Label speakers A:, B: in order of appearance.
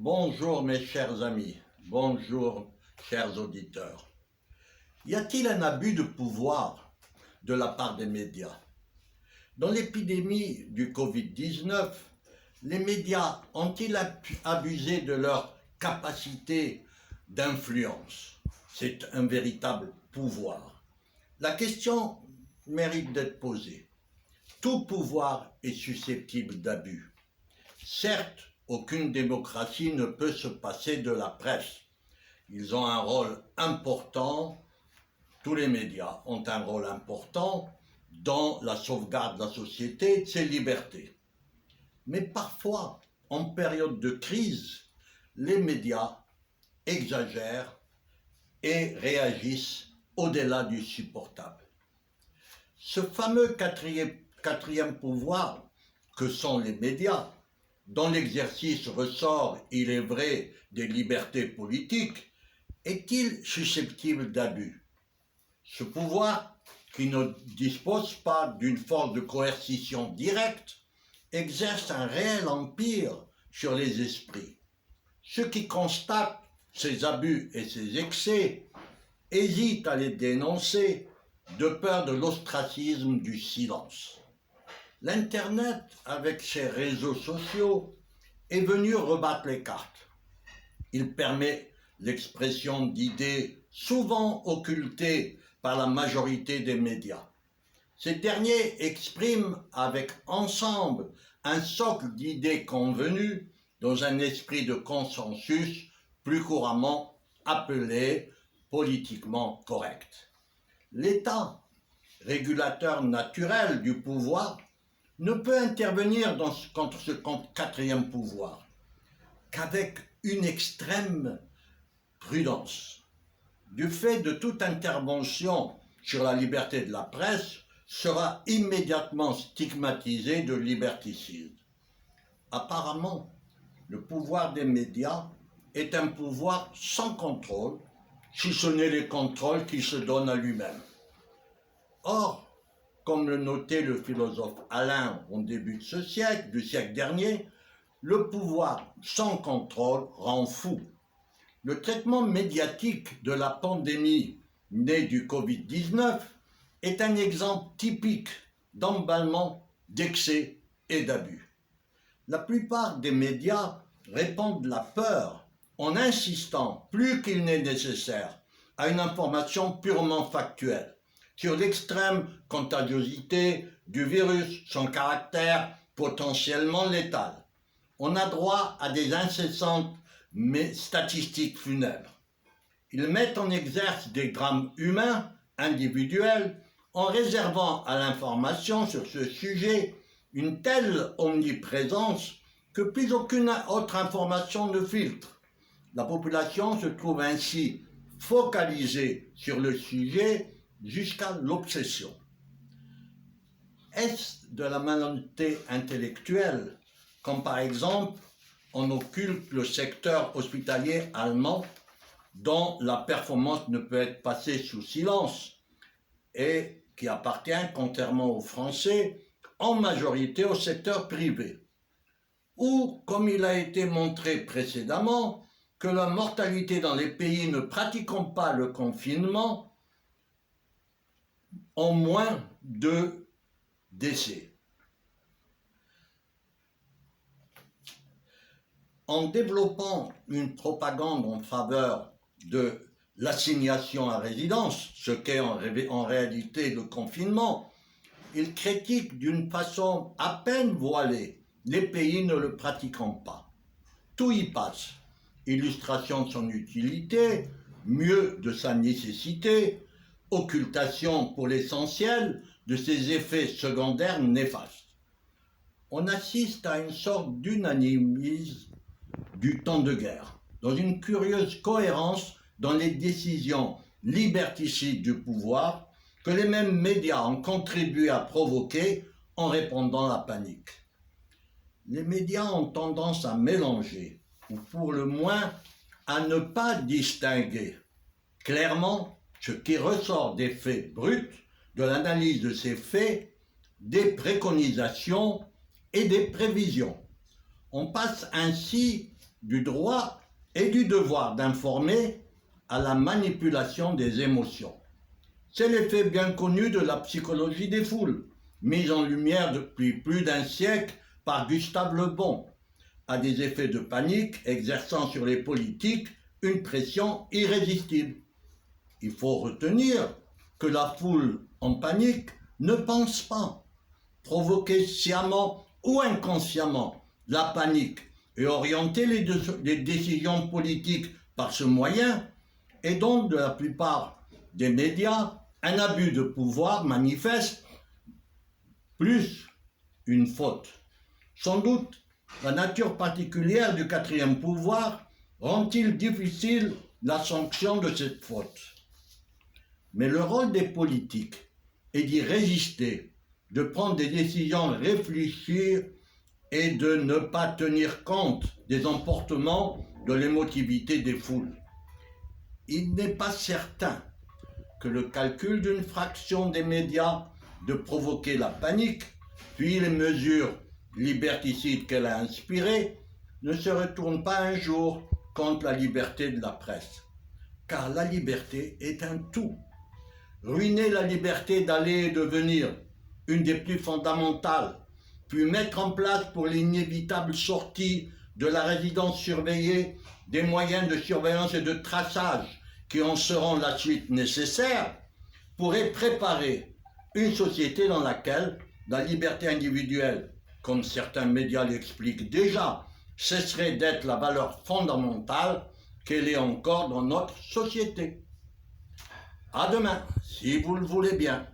A: Bonjour mes chers amis, bonjour chers auditeurs. Y a-t-il un abus de pouvoir de la part des médias? Dans l'épidémie du Covid-19, les médias ont-ils abusé de leur capacité d'influence? C'est un véritable pouvoir. La question mérite d'être posée. Tout pouvoir est susceptible d'abus. Certes, aucune démocratie ne peut se passer de la presse. Ils ont un rôle important, tous les médias ont un rôle important dans la sauvegarde de la société et de ses libertés. Mais parfois, en période de crise, les médias exagèrent et réagissent au-delà du supportable. Ce fameux quatrième pouvoir que sont les médias, dont l'exercice ressort, il est vrai, des libertés politiques, est-il susceptible d'abus? Ce pouvoir, qui ne dispose pas d'une force de coercition directe, exerce un réel empire sur les esprits. Ceux qui constatent ces abus et ces excès hésitent à les dénoncer de peur de l'ostracisme du silence. L'Internet, avec ses réseaux sociaux, est venu rebattre les cartes. Il permet l'expression d'idées souvent occultées par la majorité des médias. Ces derniers expriment avec ensemble un socle d'idées convenues dans un esprit de consensus plus couramment appelé politiquement correct. L'État, régulateur naturel du pouvoir, ne peut intervenir contre ce quatrième pouvoir qu'avec une extrême prudence. Du fait de toute intervention sur la liberté de la presse sera immédiatement stigmatisée de liberticide. Apparemment, le pouvoir des médias est un pouvoir sans contrôle, si ce n'est les contrôles qu'il se donne à lui-même. Or, comme le notait le philosophe Alain au début de ce siècle, du siècle dernier, le pouvoir sans contrôle rend fou. Le traitement médiatique de la pandémie née du Covid-19 est un exemple typique d'emballement, d'excès et d'abus. La plupart des médias répandent la peur en insistant, plus qu'il n'est nécessaire, à une information purement factuelle sur l'extrême contagiosité du virus, son caractère potentiellement létal. On a droit à des incessantes statistiques funèbres. Ils mettent en exergue des drames humains, individuels, en réservant à l'information sur ce sujet une telle omniprésence que plus aucune autre information ne filtre. La population se trouve ainsi focalisée sur le sujet jusqu'à l'obsession. Est-ce de la malhonnêteté intellectuelle, comme par exemple on occulte le secteur hospitalier allemand dont la performance ne peut être passée sous silence et qui appartient, contrairement aux Français, en majorité au secteur privé? Ou, comme il a été montré précédemment, que la mortalité dans les pays ne pratiquant pas le confinement ont moins de décès. En développant une propagande en faveur de l'assignation à résidence, ce qu'est en réalité le confinement, il critique d'une façon à peine voilée les pays ne le pratiquant pas. Tout y passe. Illustration de son utilité, mieux de sa nécessité, occultation pour l'essentiel de ses effets secondaires néfastes. On assiste à une sorte d'unanimisme du temps de guerre, dans une curieuse cohérence dans les décisions liberticides du pouvoir que les mêmes médias ont contribué à provoquer en répandant la panique. Les médias ont tendance à mélanger, ou pour le moins à ne pas distinguer clairement ce qui ressort des faits bruts, de l'analyse de ces faits, des préconisations et des prévisions. On passe ainsi du droit et du devoir d'informer à la manipulation des émotions. C'est l'effet bien connu de la psychologie des foules, mise en lumière depuis plus d'un siècle par Gustave Le Bon, à des effets de panique exerçant sur les politiques une pression irrésistible. Il faut retenir que la foule en panique ne pense pas. Provoquer sciemment ou inconsciemment la panique et orienter les décisions politiques par ce moyen est donc de la plupart des médias un abus de pouvoir manifeste plus une faute. Sans doute, la nature particulière du quatrième pouvoir rend-il difficile la sanction de cette faute. Mais le rôle des politiques est d'y résister, de prendre des décisions réfléchies et de ne pas tenir compte des emportements de l'émotivité des foules. Il n'est pas certain que le calcul d'une fraction des médias de provoquer la panique, puis les mesures liberticides qu'elle a inspirées, ne se retournent pas un jour contre la liberté de la presse. Car la liberté est un tout. Ruiner la liberté d'aller et de venir, une des plus fondamentales, puis mettre en place pour l'inévitable sortie de la résidence surveillée des moyens de surveillance et de traçage qui en seront la suite nécessaire, pourrait préparer une société dans laquelle la liberté individuelle, comme certains médias l'expliquent déjà, cesserait d'être la valeur fondamentale qu'elle est encore dans notre société. À demain, si vous le voulez bien.